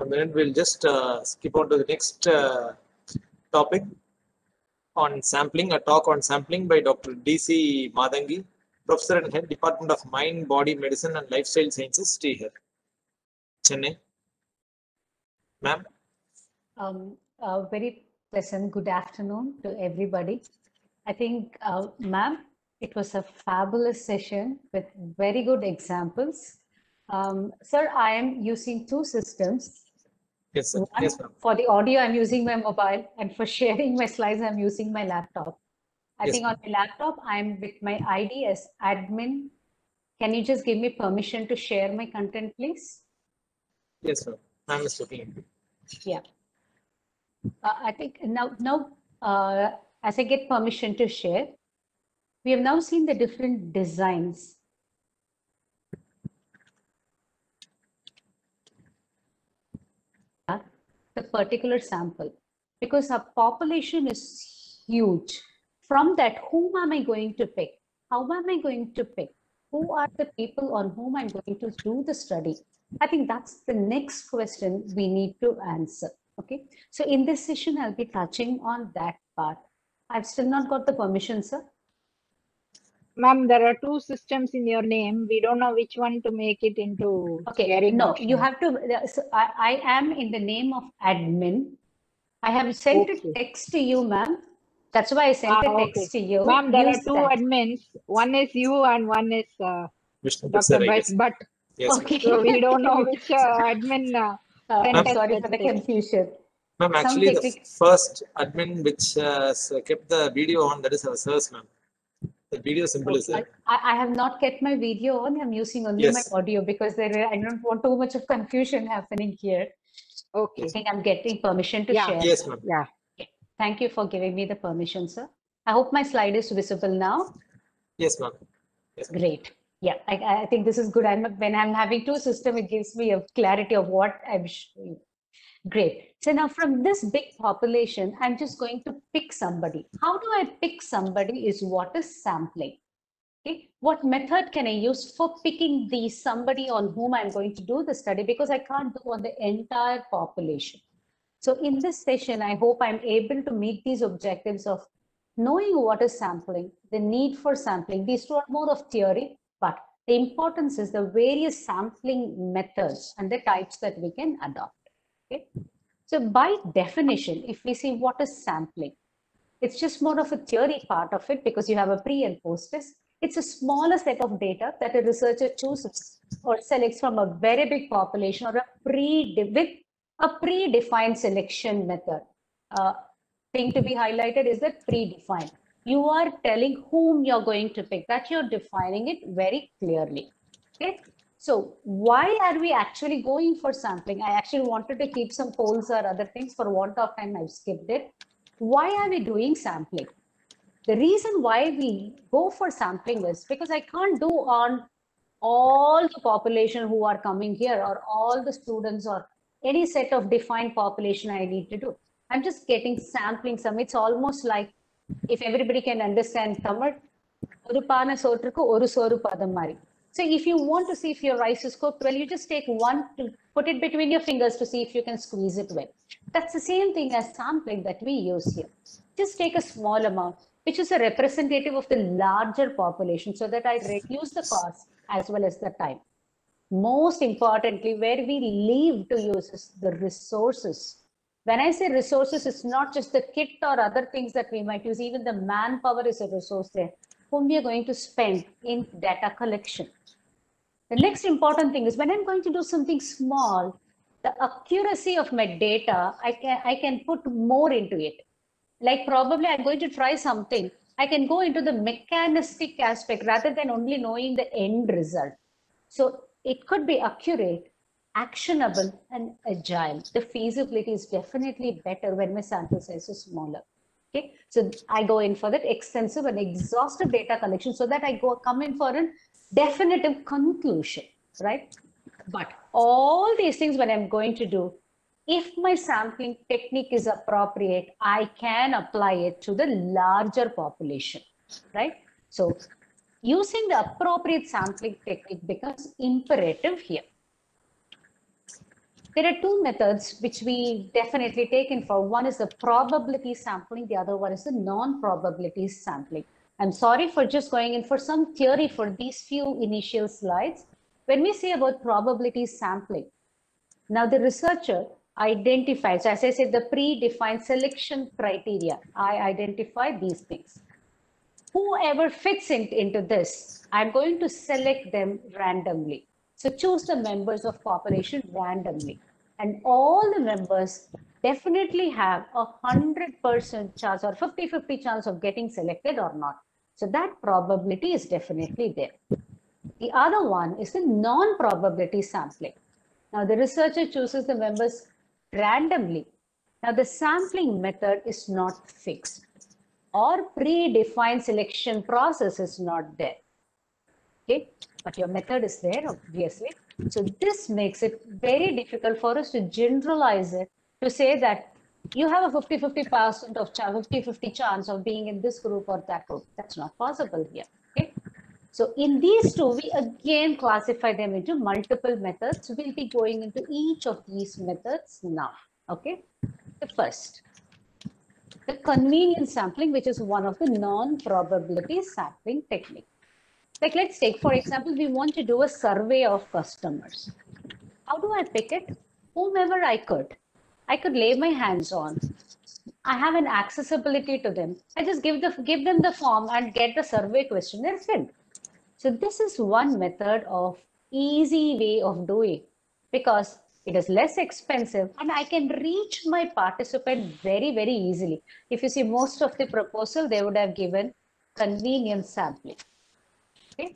a minute. We'll just skip on to the next topic on sampling, a talk on sampling by Dr. D.C. Madangi, Professor and Head, Department of Mind, Body Medicine and Lifestyle Sciences, Srihar, Chennai. Ma'am. Very pleasant good afternoon to everybody. I think, ma'am, it was a fabulous session with very good examples. Sir, I am using two systems. Yes, sir. One, Yes, ma'am. for the audio, I'm using my mobile, and for sharing my slides, I'm using my laptop. I Yes, think on my laptop, I'm with my ID as admin. Can you just give me permission to share my content, please? Yes, sir. I'm just looking into it. Yeah. I think now as I get permission to share, we have now seen the different designs. The particular sample, because our population is huge. From that, whom am I going to pick? How am I going to pick? Who are the people on whom I'm going to do the study? I think that's the next question we need to answer. Okay, so in this session, I'll be touching on that part. I've still not got the permission, sir. Ma'am, there are two systems in your name. We don't know which one to make it into sharing no, option. you have to. So I am in the name of admin. I have sent a text to you, ma'am. That's why I sent a text to you. Ma'am, there are two admins. One is you and one is Dr. Bhatt. Yes, okay. So we don't know which admin. I'm sorry for the confusion. Ma'am, actually, the first admin which kept the video on, that is our sirs, ma'am. The video symbol is there. I have not kept my video on. I'm using only my audio because I don't want too much of confusion happening here. Okay. I think I'm getting permission to share. Yes, ma'am. Yeah. Okay. Thank you for giving me the permission, sir. I hope my slide is visible now. Yes, ma'am. Yes, great. Yeah, I think this is good. When I'm having two systems, it gives me a clarity of what I'm showing. Great. So now from this big population, I'm just going to pick somebody. How do I pick somebody is what is sampling. Okay. What method can I use for picking the somebody on whom I'm going to do the study, because I can't do on the entire population. So in this session, I hope I'm able to meet these objectives of knowing what is sampling, the need for sampling. These two are more of theory, but the importance is the various sampling methods and the types that we can adopt. Okay. So by definition, if we see what is sampling, it's just more of a theory part of it because you have a pre and post test. It's a smaller set of data that a researcher chooses or selects from a very big population or with a predefined selection method. Thing to be highlighted is that predefined. You are telling whom you're going to pick, that you're defining it very clearly. Okay. So why are we actually going for sampling? I actually wanted to keep some polls or other things. For want of time, I've skipped it. Why are we doing sampling? The reason why we go for sampling is because I can't do on all the population who are coming here or all the students or any set of defined population I need to do. I'm just getting sampling some. It's almost like, if everybody can understand Tamil, oru paana sotrukku oru soru padam mari. So if you want to see if your rice is cooked well, you just take one to put it between your fingers to see if you can squeeze it well. That's the same thing as sampling that we use here. Just take a small amount, which is a representative of the larger population, so that I reduce the cost as well as the time. Most importantly, where we leave to use is the resources. When I say resources, it's not just the kit or other things that we might use. Even the manpower is a resource there, whom we are going to spend in data collection. The next important thing is when I'm going to do something small, the accuracy of my data, I can put more into it. Like probably I'm going to try something. I can go into the mechanistic aspect rather than only knowing the end result. So it could be accurate, actionable, and agile. The feasibility is definitely better when my sample size is smaller. Okay, so I go in for that extensive and exhaustive data collection so that I come in for a definitive conclusion, right? But all these things when I'm going to do, if my sampling technique is appropriate, I can apply it to the larger population, right? So using the appropriate sampling technique becomes imperative here. There are two methods which we definitely take in for. One is the probability sampling. The other one is the non-probability sampling. I'm sorry for just going in for some theory for these few initial slides. When we say about probability sampling, now the researcher identifies, as I said, the predefined selection criteria. I identify these things. Whoever fits into this, I'm going to select them randomly. So choose the members of population randomly. And all the members definitely have 100% chance or 50-50 chance of getting selected or not. So that probability is definitely there. The other one is the non-probability sampling. Now the researcher chooses the members randomly. Now the sampling method is not fixed, or predefined selection process is not there. Okay, but your method is there, obviously. So this makes it very difficult for us to generalize it, to say that you have a 50-50% of 50-50 chance of being in this group or that group. That's not possible here. Okay. So in these two, we again classify them into multiple methods. We'll be going into each of these methods now. Okay. The first, the convenience sampling, which is one of the non-probability sampling technique. Like, let's take, for example, we want to do a survey of customers. How do I pick it? Whomever I could lay my hands on. I have an accessibility to them. I just give them the form and get the survey questionnaire filled. So this is one method of easy way of doing, because it is less expensive and I can reach my participant very, very easily. If you see most of the proposal, they would have given convenience sampling. Okay.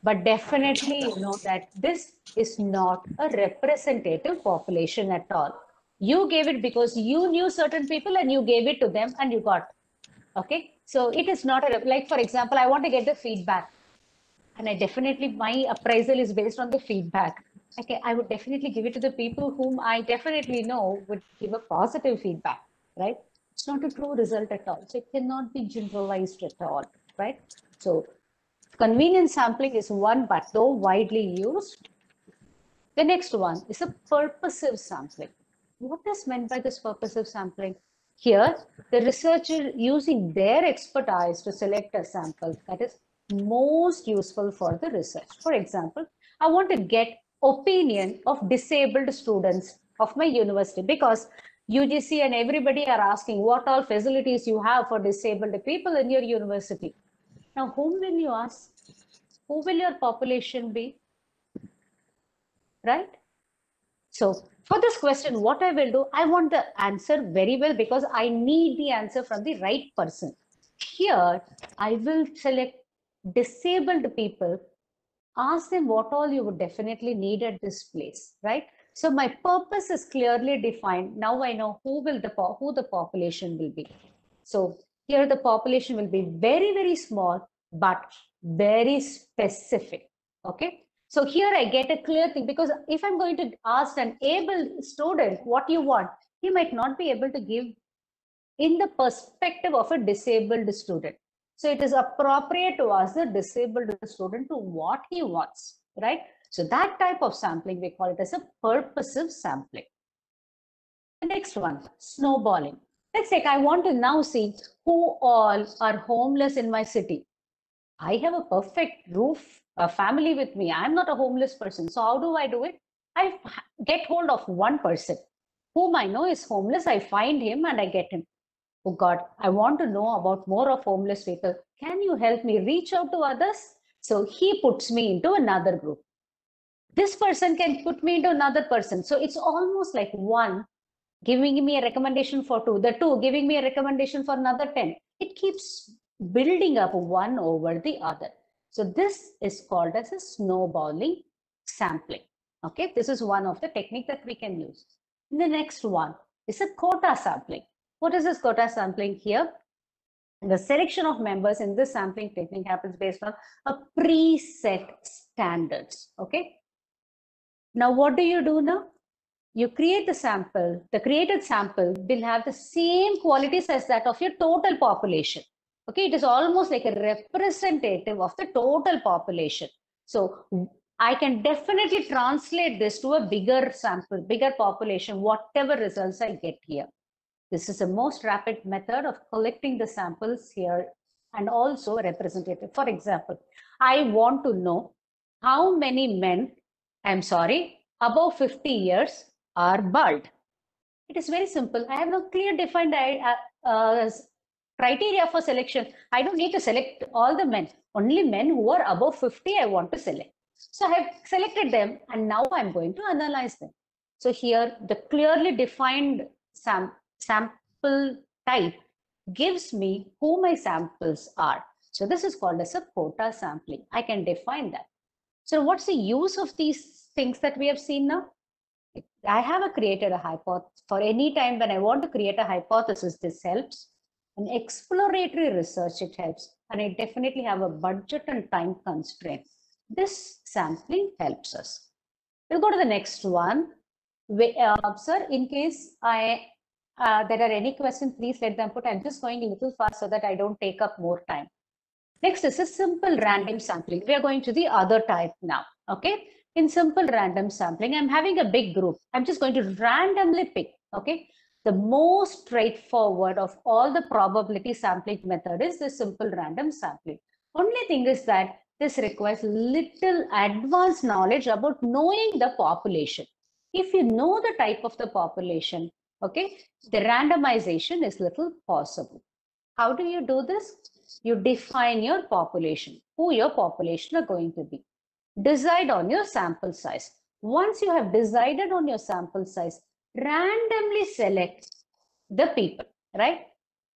But definitely, you know that this is not a representative population at all. You gave it because you knew certain people and you gave it to them and you got. Okay. So it is not a, like, for example, I want to get the feedback. And I definitely, my appraisal is based on the feedback. Okay, I would definitely give it to the people whom I definitely know would give a positive feedback, right? It's not a true result at all. So it cannot be generalized at all, right? So convenience sampling is one, but though widely used. The next one is a purposive sampling. What is meant by this purposive sampling? Here, the researcher using their expertise to select a sample that is most useful for the research. For example, I want to get opinion of disabled students of my university, because UGC and everybody are asking what all facilities you have for disabled people in your university. Now, whom will you ask? Who will your population be? Right? So for this question, what I will do, I want the answer very well, because I need the answer from the right person. Here, I will select disabled people, ask them what all you would definitely need at this place, right? So my purpose is clearly defined. Now I know who the population will be. So here the population will be very, very small, but very specific. Okay. So here I get a clear thing, because if I'm going to ask an able student what you want, he might not be able to give in the perspective of a disabled student. So it is appropriate to ask the disabled student to what he wants, right? So that type of sampling, we call it as a purposive sampling. The next one, snowballing. Let's say I want to now see who all are homeless in my city. I have a perfect roof, a family with me. I'm not a homeless person. So how do I do it? I get hold of one person whom I know is homeless. I find him and I get him. Oh God, I want to know about more of homeless people. Can you help me reach out to others? So he puts me into another group. This person can put me into another person. So it's almost like one giving me a recommendation for two, the two giving me a recommendation for another 10. It keeps building up one over the other. So this is called as a snowballing sampling. Okay, this is one of the technique that we can use. And the next one is a quota sampling. What is this quota sampling here? The selection of members in this sampling technique happens based on a preset standards. Okay. Now, what do you do now? You create the sample. The created sample will have the same qualities as that of your total population. Okay, it is almost like a representative of the total population. So I can definitely translate this to a bigger sample, bigger population, whatever results I get here. This is the most rapid method of collecting the samples here and also representative. For example, I want to know how many men, above 50 years are bald. It is very simple. I have no clear defined criteria for selection. I don't need to select all the men. Only men who are above 50 I want to select. So I have selected them and now I'm going to analyze them. So here the clearly defined sample type gives me who my samples are. So this is called as a quota sampling. I can define that. So what's the use of these things that we have seen now? I have created a hypothesis. For any time when I want to create a hypothesis, this helps. In exploratory research, it helps. And I definitely have a budget and time constraint. This sampling helps us. We'll go to the next one. Sir, in case there are any questions, please let them put. I'm just going a little fast so that I don't take up more time. Next is a simple random sampling. We are going to the other type now. Okay. In simple random sampling, I'm having a big group. I'm just going to randomly pick. Okay. The most straightforward of all the probability sampling method is the simple random sampling. Only thing is that this requires little advanced knowledge about knowing the population. If you know the type of the population, okay, the randomization is little possible. How do you do this? You define your population, who your population are going to be. Decide on your sample size. Once you have decided on your sample size, randomly select the people, right?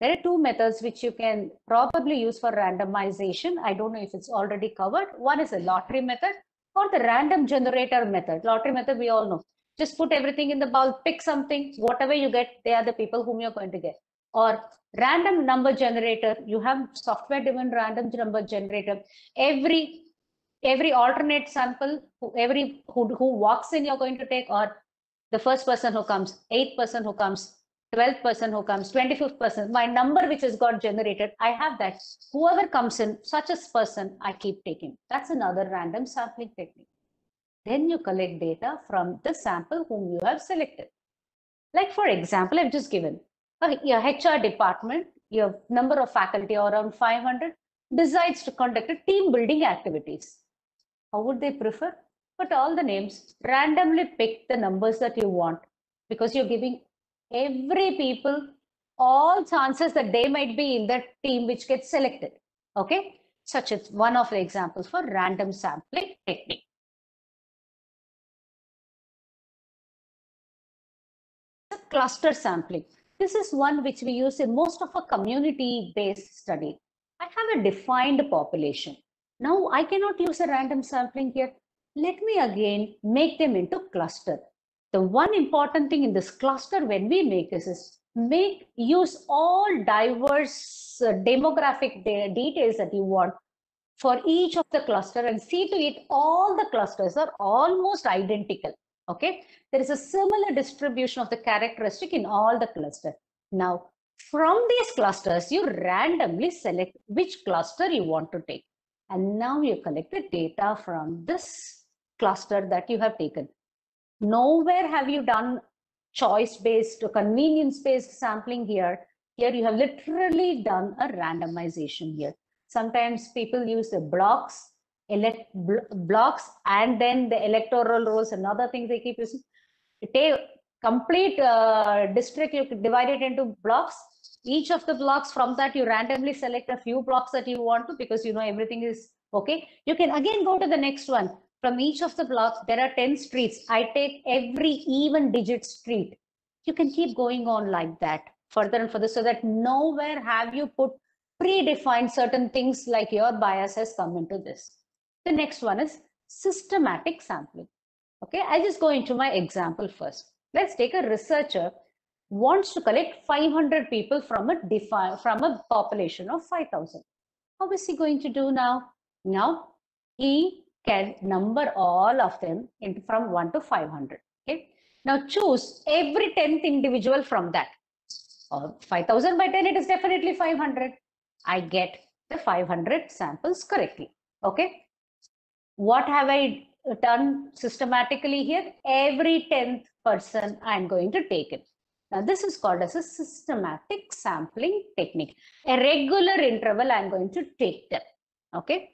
There are two methods which you can probably use for randomization. I don't know if it's already covered. One is a lottery method or the random generator method. Lottery method, we all know. Just put everything in the bowl, pick something, whatever you get, they are the people whom you're going to get. Or random number generator, you have software driven random number generator. Every alternate sample, who walks in, you're going to take, or the first person who comes, 8th person who comes, 12th person who comes, 25th person, my number which has got generated, I have that. Whoever comes in, such a person, I keep taking. That's another random sampling technique. Then you collect data from the sample whom you have selected. Like for example, I've just given your HR department, your number of faculty around 500 decides to conduct a team building activities. How would they prefer? Put all the names, randomly pick the numbers that you want, because you're giving every people all chances that they might be in that team which gets selected. Okay, such as one of the examples for random sampling technique. Cluster sampling. This is one which we use in most of a community-based study. I have a defined population. Now I cannot use a random sampling here. Let me again make them into cluster. The one important thing in this cluster when we make this is use all diverse demographic details that you want for each of the cluster and see to it all the clusters are almost identical. Okay, there is a similar distribution of the characteristic in all the cluster. Now, from these clusters, you randomly select which cluster you want to take. And now you collect the data from this cluster that you have taken. Nowhere have you done choice-based or convenience-based sampling here. Here you have literally done a randomization here. Sometimes people use the blocks, blocks, and then the electoral rolls, another thing they keep using. Take complete district, you could divide it into blocks. Each of the blocks, from that you randomly select a few blocks that you want to, because you know everything is okay. You can again go to the next one. From each of the blocks, there are 10 streets. I take every even digit street. You can keep going on like that, further and further, so that nowhere have you put predefined certain things like your bias has come into this. The next one is systematic sampling. Okay, I just go into my example first. Let's take a researcher wants to collect 500 people from a population of 5,000. How is he going to do now? Now he can number all of them from 1 to 500. Okay. Now choose every 10th individual from that. 5,000 by 10, it is definitely 500. I get the 500 samples correctly. Okay. What have I done systematically here. Every 10th person I'm going to take it. Now this is called as a systematic sampling technique. A regular interval I'm going to take them. Okay.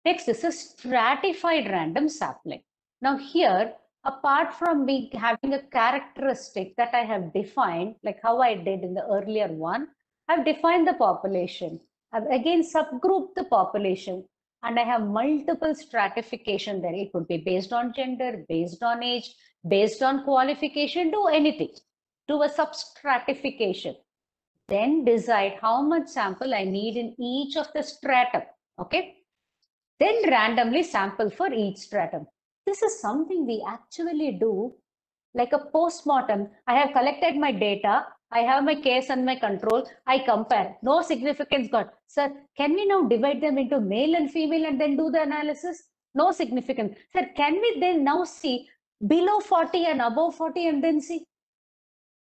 Next is a stratified random sampling. Now here, apart from me having a characteristic that I have defined, like how I did in the earlier one, I've defined the population. I've again subgrouped the population, and I have multiple stratification there. It could be based on gender, based on age, based on qualification, do anything. Do a substratification. Then decide how much sample I need in each of the stratum. Okay. Then randomly sample for each stratum. This is something we actually do like a post-mortem. I have collected my data. I have my case and my control. I compare. No significance got. Sir, can we now divide them into male and female and then do the analysis? No significance. Sir, can we then now see below 40 and above 40 and then see?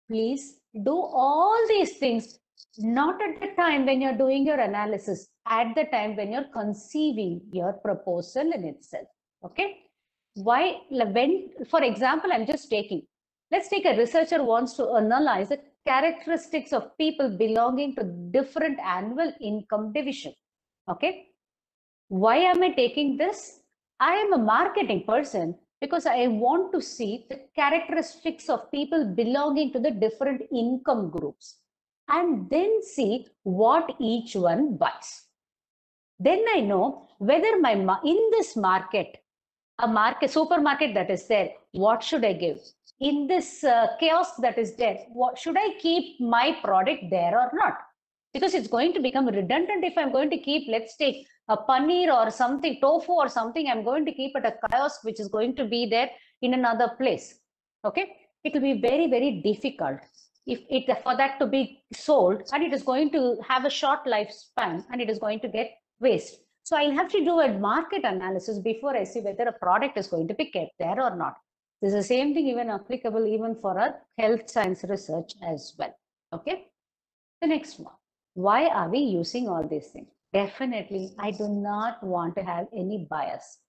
Please do all these things, not at the time when you're doing your analysis, at the time when you're conceiving your proposal in itself. Okay. Why? When, for example, I'm just taking, let's take a researcher wants to analyze the characteristics of people belonging to different annual income division. Okay. Why am I taking this? I am a marketing person because I want to see the characteristics of people belonging to the different income groups and then see what each one buys. Then I know whether in this market, a supermarket that is there, what should I give? In this kiosk that is there, what should I keep my product there or not? Because it's going to become redundant if I'm going to keep, let's take a paneer or something, tofu or something, I'm going to keep at a kiosk which is going to be there in another place. Okay, it will be very, very difficult for that to be sold, and it is going to have a short lifespan and it is going to get waste. So I'll have to do a market analysis before I see whether a product is going to be kept there or not. This is the same thing even applicable even for our health science research as well. Okay. The next one. Why are we using all these things? Definitely, I do not want to have any bias.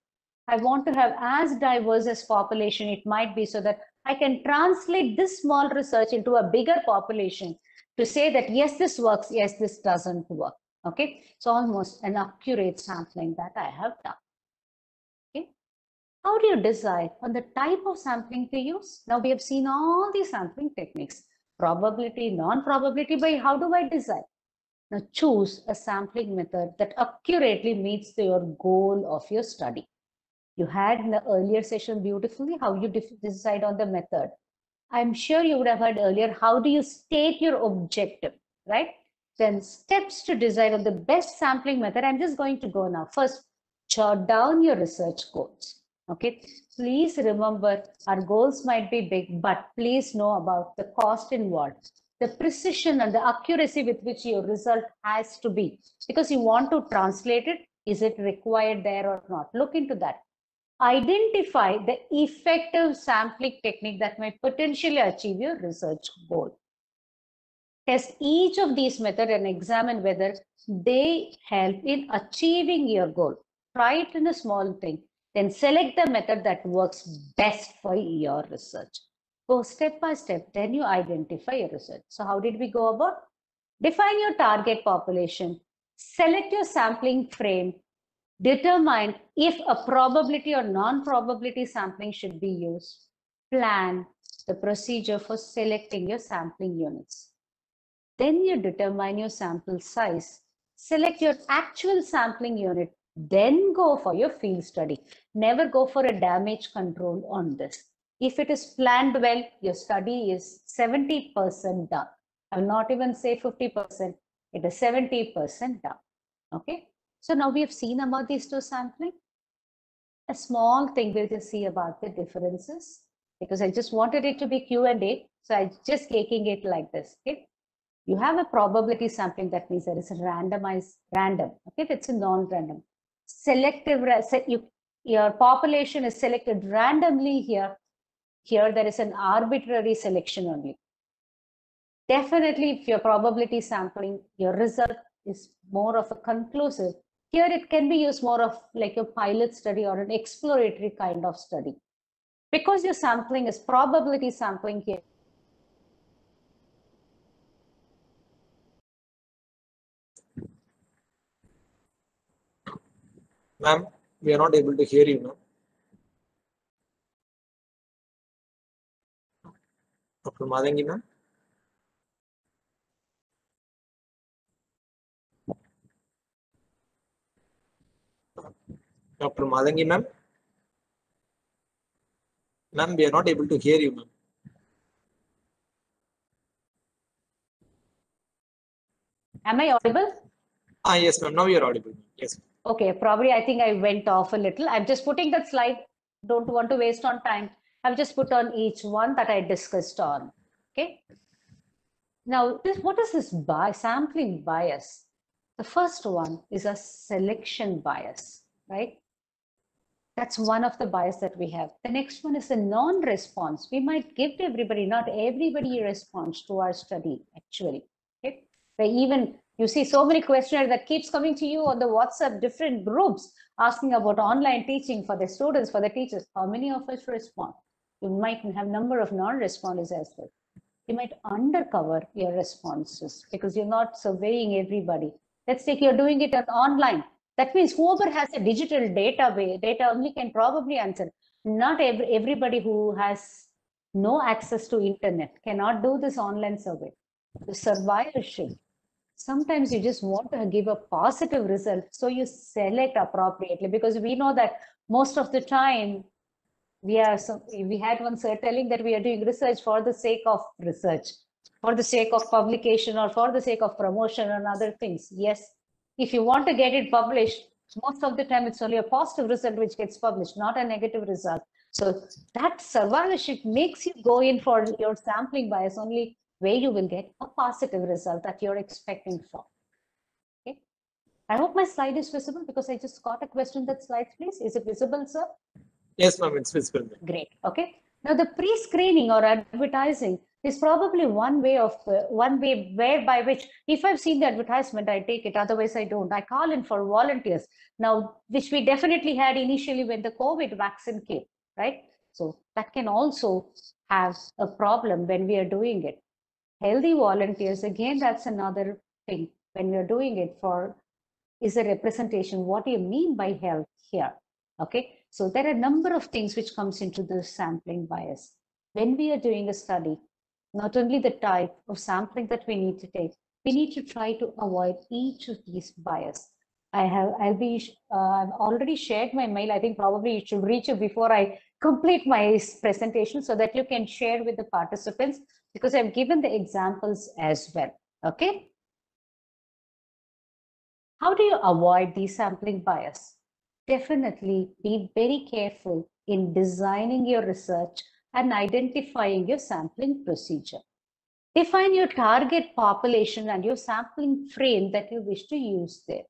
I want to have as diverse as population it might be so that I can translate this small research into a bigger population to say that yes, this works, yes, this doesn't work. Okay, so almost an accurate sampling that I have done. Okay, how do you decide on the type of sampling to use? Now we have seen all these sampling techniques, probability, non-probability, by how do I decide? Now choose a sampling method that accurately meets your goal of your study. You had in the earlier session beautifully how you decide on the method. I'm sure you would have heard earlier, how do you state your objective, right? Then steps to decide on the best sampling method. I'm just going to go now. First, jot down your research goals. Okay, please remember our goals might be big, but please know about the cost involved, the precision and the accuracy with which your result has to be, because you want to translate it. Is it required there or not? Look into that. Identify the effective sampling technique that may potentially achieve your research goal. Test each of these methods and examine whether they help in achieving your goal. Try it in a small thing. Then select the method that works best for your research. Go step by step, then you identify your research. So how did we go about? Define your target population. Select your sampling frame. Determine if a probability or non-probability sampling should be used. Plan the procedure for selecting your sampling units. Then you determine your sample size. Select your actual sampling unit. Then go for your field study. Never go for a damage control on this. If it is planned well, your study is 70% done. I will not even say 50%. It is 70% done. Okay. So now we have seen about these two sampling. A small thing we'll just see about the differences, because I just wanted it to be Q&A. So I'm just taking it like this. Okay. You have a probability sampling, that means there is a randomized random. Okay, it's a non-random. Selective, your population is selected randomly here. Here there is an arbitrary selection only. Definitely, if your probability sampling, your result is more of a conclusive. Here it can be used more of like a pilot study or an exploratory kind of study. Because your sampling is probability sampling here. Ma'am, we are not able to hear you now. Dr. Madangi, ma'am. Dr. Madangi, ma'am. Ma'am, we are not able to hear you, ma'am. Am I audible? Yes, ma'am. Now you are audible. Yes. Okay, probably I think I went off a little. I'm just putting that slide. Don't want to waste on time. I've just put on each one that I discussed on. Okay. Now, what is this sampling bias? The first one is a selection bias, right? That's one of the bias that we have. The next one is a non-response. We might give to everybody, not everybody responds to our study, actually. Okay? Where even you see so many questionnaires that keeps coming to you on the WhatsApp, different groups asking about online teaching for the students, for the teachers. How many of us respond? You might have number of non-responders as well. You might undercover your responses because you're not surveying everybody. Let's take you're doing it online. That means whoever has a digital database, data only can probably answer. Not everybody who has no access to internet cannot do this online survey. The survivorship. Sometimes you just want to give a positive result, so you select appropriately because we know that most of the time we had one sir telling that we are doing research for the sake of research, for the sake of publication or for the sake of promotion and other things. Yes, if you want to get it published, most of the time it's only a positive result which gets published, not a negative result. So that survivorship makes you go in for your sampling bias only where you will get a positive result that you're expecting for. Okay. I hope my slide is visible because I just got a question. That slide, please. Is it visible, sir? Yes, ma'am, it's visible. Great. Okay. Now the pre-screening or advertising is probably one way whereby which if I've seen the advertisement, I take it. Otherwise, I don't. I call in for volunteers now, which we definitely had initially when the COVID vaccine came, right? So that can also have a problem when we are doing it. Healthy volunteers, again, that's another thing when we're doing it for is a representation. What do you mean by health here? Okay, so there are a number of things which comes into the sampling bias. When we are doing a study, not only the type of sampling that we need to take, we need to try to avoid each of these bias. I've already shared my mail. I think probably it should reach you before I complete my presentation so that you can share with the participants because I've given the examples as well. Okay. How do you avoid desampling bias? Definitely be very careful in designing your research and identifying your sampling procedure. Define your target population and your sampling frame that you wish to use there.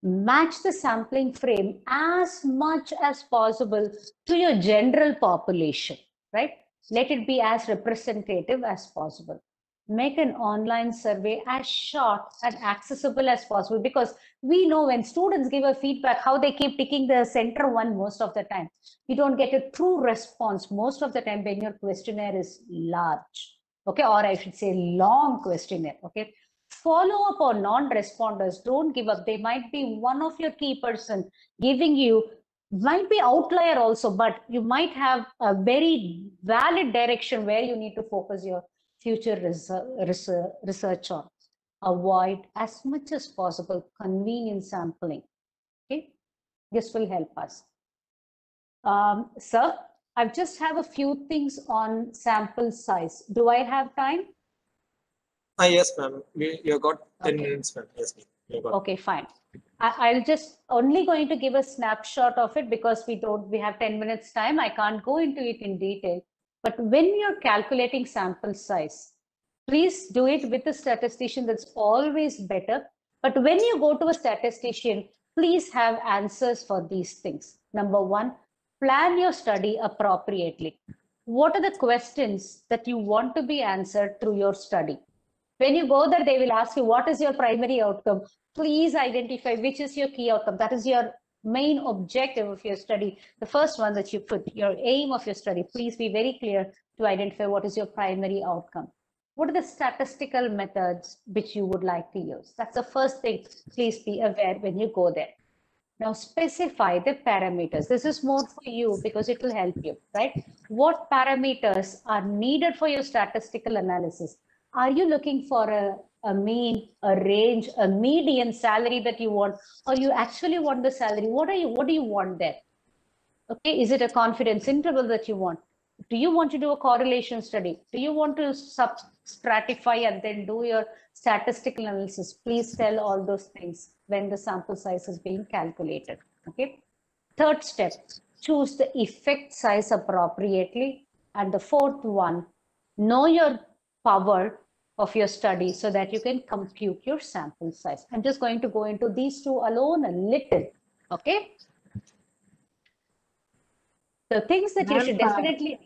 Match the sampling frame as much as possible to your general population, right? Let it be as representative as possible. Make an online survey as short and accessible as possible because we know when students give a feedback, how they keep ticking the center one most of the time. You don't get a true response most of the time when your questionnaire is large, okay? Or I should say long questionnaire, okay? Follow up on non-responders. Don't give up. They might be one of your key person giving you, might be outlier also, but you might have a very valid direction where you need to focus your future research on. Avoid as much as possible convenient sampling. Okay, this will help us. Sir, I just have a few things on sample size. Do I have time? Yes, ma'am. You got 10 Okay. minutes, ma'am. Yes, ma'am. Okay, fine. I'll just only going to give a snapshot of it because we have 10 minutes time. I can't go into it in detail. But when you're calculating sample size, please do it with a statistician. That's always better. But when you go to a statistician, please have answers for these things. Number one, plan your study appropriately. What are the questions that you want to be answered through your study? When you go there, they will ask you, what is your primary outcome? Please identify which is your key outcome. That is your main objective of your study. The first one that you put, your aim of your study. Please be very clear to identify what is your primary outcome. What are the statistical methods which you would like to use? That's the first thing. Please be aware when you go there. Now specify the parameters. This is more for you because it will help you, right? What parameters are needed for your statistical analysis? Are you looking for a mean, a range, a median salary that you want, or you actually want the salary? What do you want there? Okay, is it a confidence interval that you want? Do you want to do a correlation study? Do you want to stratify and then do your statistical analysis? Please tell all those things when the sample size is being calculated. Okay. Third step, choose the effect size appropriately. And the fourth one, know your power of your study so that you can compute your sample size. I'm just going to go into these two alone a little. Okay. The things that you should definitely.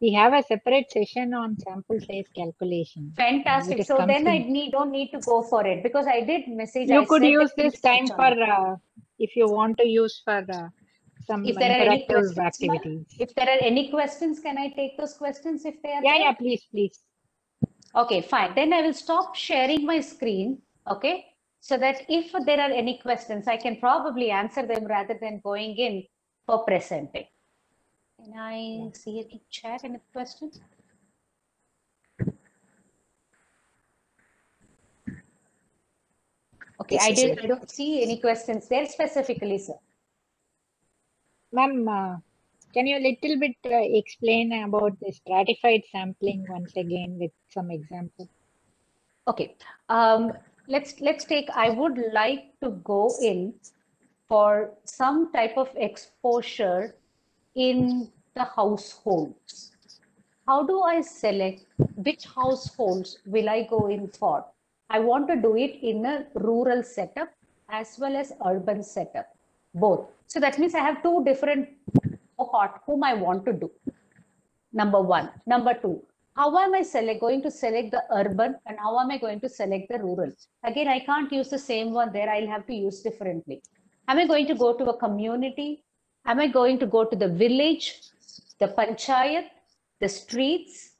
We have a separate session on sample size calculation. Fantastic. So then I don't need to go for it because I did message. You could use this time for if you want to use for some interactive activities. If there are any questions, can I take those questions if they are there? Yeah, please. Okay, fine. Then I will stop sharing my screen. Okay, so that if there are any questions, I can probably answer them rather than going in for presenting. Can I see any chat, any questions? Okay, I don't see any questions there specifically, sir. Ma'am, can you a little bit explain about the stratified sampling once again with some example? Okay, let's take, I would like to go in for some type of exposure in the households. How do I select which households will I go in for? I want to do it in a rural setup as well as urban setup, both. So that means I have two different cohort whom I want to do. Number one. Number two, how am I going to select the urban and how am I going to select the rural? Again, I can't use the same one there. I'll have to use differently. Am I going to go to a community? Am I going to go to the village, the panchayat, the streets?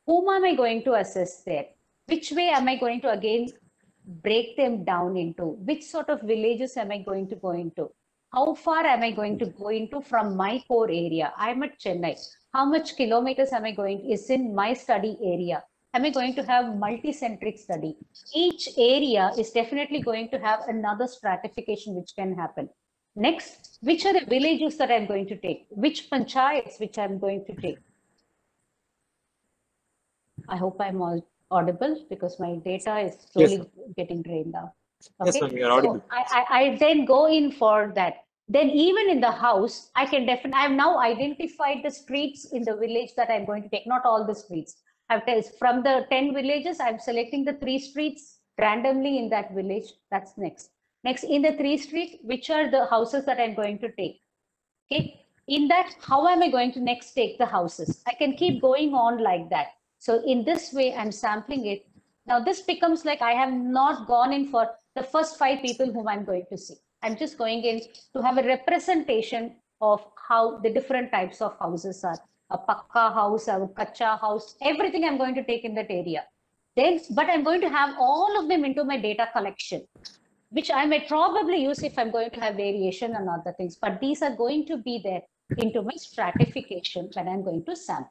Whom am I going to assess there? Which way am I going to again break them down into? Which sort of villages am I going to go into? How far am I going to go into from my core area? I'm at Chennai. How much kilometers am I going is in my study area? Am I going to have multi-centric study? Each area is definitely going to have another stratification which can happen. Next, which are the villages that I'm going to take? Which panchayats which I'm going to take? I hope I'm all audible because my data is slowly getting drained out. Okay? Yes, ma'am, you're audible. So I then go in for that. Then even in the house, I can definitely, I've now identified the streets in the village that I'm going to take, not all the streets. From the 10 villages, I'm selecting the 3 streets randomly in that village. That's next. Next, in the 3 streets, which are the houses that I'm going to take? Okay. In that, how am I going to next take the houses? I can keep going on like that. So in this way, I'm sampling it. Now this becomes like I have not gone in for the first 5 people whom I'm going to see. I'm just going in to have a representation of how the different types of houses are. A pakka house, a kacha house, everything I'm going to take in that area. Then, but I'm going to have all of them into my data collection, which I may probably use if I'm going to have variation and other things. But these are going to be there into my stratification when I'm going to sample.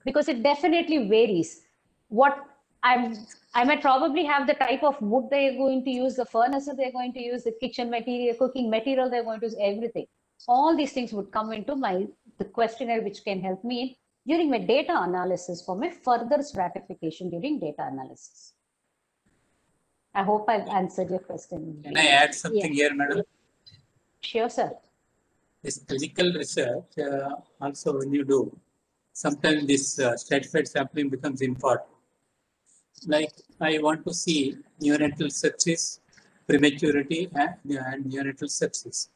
Because it definitely varies. What I might probably have the type of wood they're going to use, the furnace they're going to use, the kitchen material, cooking material they're going to use, everything. All these things would come into the questionnaire, which can help me during my data analysis for my further stratification during data analysis. I hope I've answered your question. Can I add something here, madam? Sure, sir. This physical research, also when you do, sometimes this stratified sampling becomes important. Like I want to see neonatal sepsis, prematurity, and neonatal sepsis.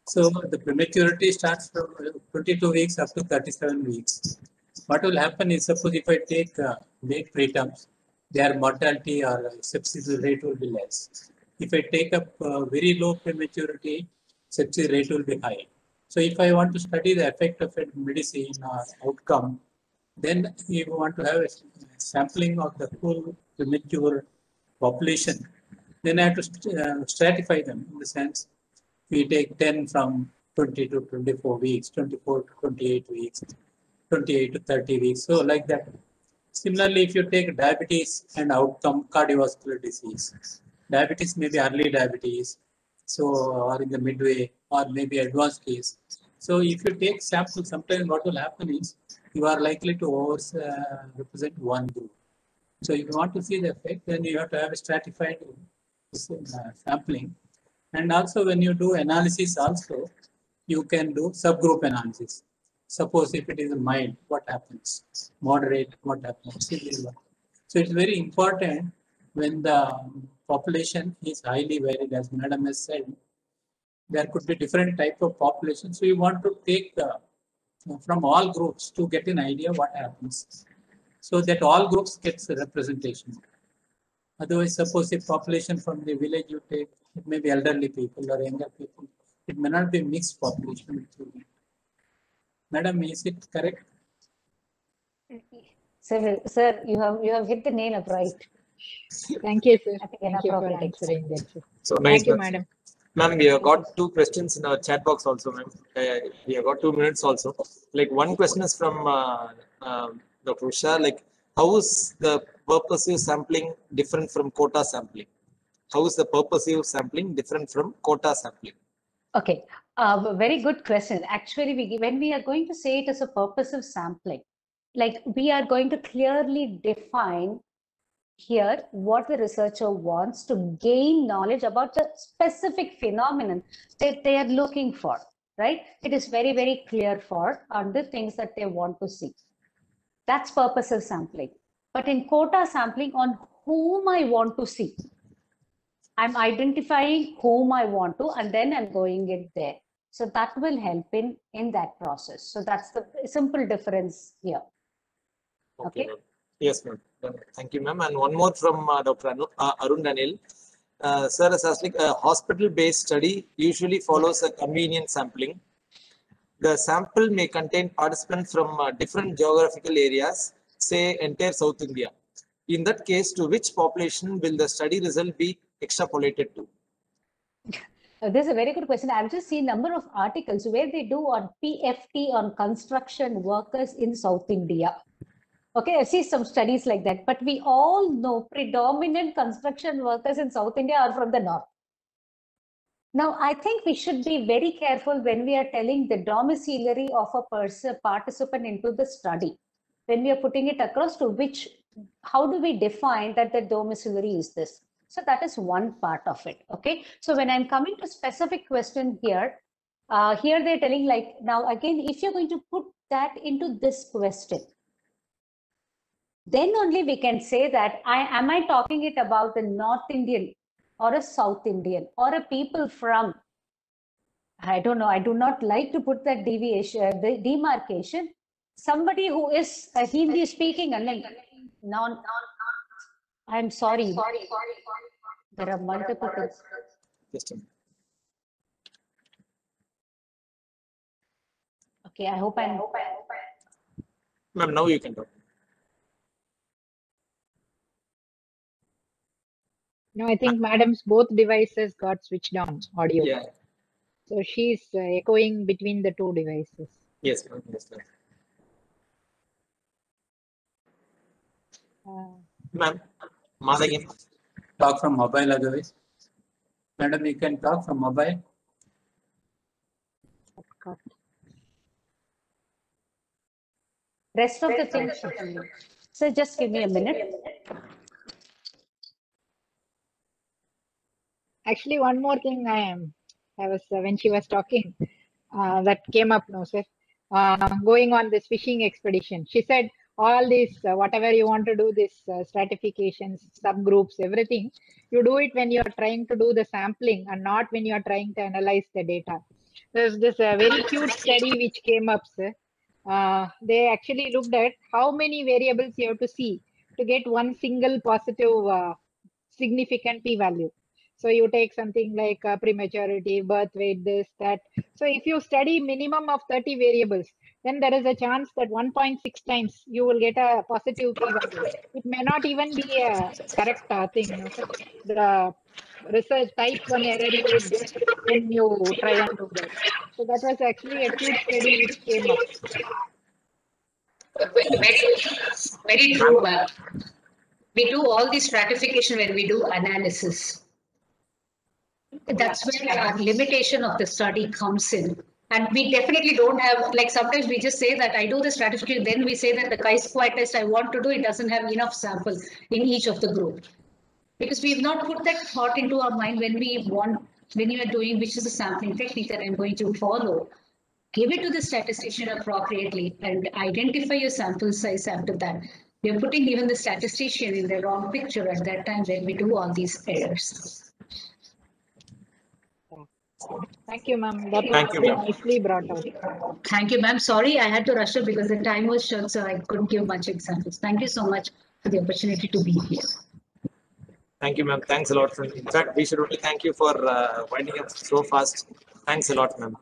So the prematurity starts from 22 weeks up to 37 weeks. What will happen is, suppose if I take late preterms, their mortality or sepsis rate will be less. If I take up very low prematurity, sepsis rate will be high. So if I want to study the effect of a medicine or outcome, then you want to have a sampling of the full premature population. Then I have to stratify them in the sense we take 10 from 20 to 24 weeks, 24 to 28 weeks, 28 to 30 weeks. So like that. Similarly, if you take diabetes and outcome cardiovascular disease, diabetes may be early diabetes, so or in the midway or maybe advanced case. So if you take samples, sometimes what will happen is you are likely to represent one group. So if you want to see the effect, then you have to have a stratified sampling. And also when you do analysis also, you can do subgroup analysis. Suppose if it is mild, what happens? Moderate, what happens? Severe. So it's very important when the population is highly varied, as Madam has said, there could be different type of population. So you want to take from all groups to get an idea what happens. So that all groups gets representation. Otherwise, suppose a population from the village you take, it may be elderly people or younger people. It may not be mixed population. Madam, is it correct? Sir, you have hit the nail up right. Thank you, sir. I think Thank you for inappropriate answer. answering that, sir. So nice. Thank you, ma'am. madam. Ma'am, we have got 2 questions in our chat box also, ma'am. We have got 2 minutes also. Like one question is from Dr. Usha, like how is the purposive sampling different from quota sampling? How is the purposive sampling different from quota sampling? Okay, very good question. Actually, when we are going to say it as a purposive sampling, like we are going to clearly define here what the researcher wants to gain knowledge about the specific phenomenon that they are looking for, right? It is very, very clear for the things that they want to see. That's purposive sampling. But in quota sampling, on whom I want to see, I'm identifying whom I want to, and then I'm going it there. So that will help in that process. So that's the simple difference here. Okay. Ma'am. Yes, ma'am. Thank you, ma'am. And one more from Dr. Arun Daniel. Sir has asked, like a hospital-based study usually follows a convenient sampling. The sample may contain participants from different geographical areas, say entire South India. In that case, to which population will the study result be extrapolated to? This is a very good question. I've just seen a number of articles where they do on PFT on construction workers in South India. Okay, I see some studies like that, but we all know predominant construction workers in South India are from the north. Now, I think we should be very careful when we are telling the domiciliary of a participant into the study. When we are putting it across to which, how do we define that the domiciliary is this? So that is one part of it, okay? So when I'm coming to specific question here, here they're telling like, now again, if you're going to put that into this question, then only we can say that am I talking it about the North Indian or a South Indian or a people from, I don't know, I do not like to put that deviation, the demarcation, somebody who is a Hindi speaking and then I'm sorry. There are multiple things. Just a minute. Okay, I hope I'm. Ma'am, now you can talk. No, I think madam's both devices got switched on audio. Yeah. So she's echoing between the 2 devices. Yes, ma'am. Yes, ma'am. Ma'am, Madhavi. Talk from mobile otherwise. Madam, you can talk from mobile. Rest of the things. So just give me a minute. Actually, one more thing I was when she was talking that came up now, sir. Going on this fishing expedition, she said all this whatever you want to do, this stratifications, subgroups, everything, you do it when you are trying to do the sampling and not when you are trying to analyze the data. There's this very cute study which came up, sir. They actually looked at how many variables you have to see to get one single positive significant p-value. So you take something like prematurity, birth weight, this, that. So if you study minimum of 30 variables, then there is a chance that 1.6 times you will get a positive p-value. It may not even be a correct thing. You know, so the research type 1 error you would get when you try and do that. So that was actually a cute study which came up. Very true, ma'am. We do all the stratification when we do analysis. That's where our limitation of the study comes in. And we definitely don't have, like sometimes we just say that I do the stratification, then we say that the chi-square test I want to do, it doesn't have enough sample in each of the group. Because we've not put that thought into our mind when you are doing, which is the sampling technique that I'm going to follow. Give it to the statistician appropriately and identify your sample size after that. We're putting even the statistician in the wrong picture at that time when we do all these errors. Thank you, ma'am. That Thank was you, very ma'am. nicely brought out. Thank you, ma'am. Sorry, I had to rush up because the time was short, so I couldn't give much examples. Thank you so much for the opportunity to be here. Thank you, ma'am. Thanks a lot. In fact, we should only thank you for winding up so fast. Thanks a lot, ma'am.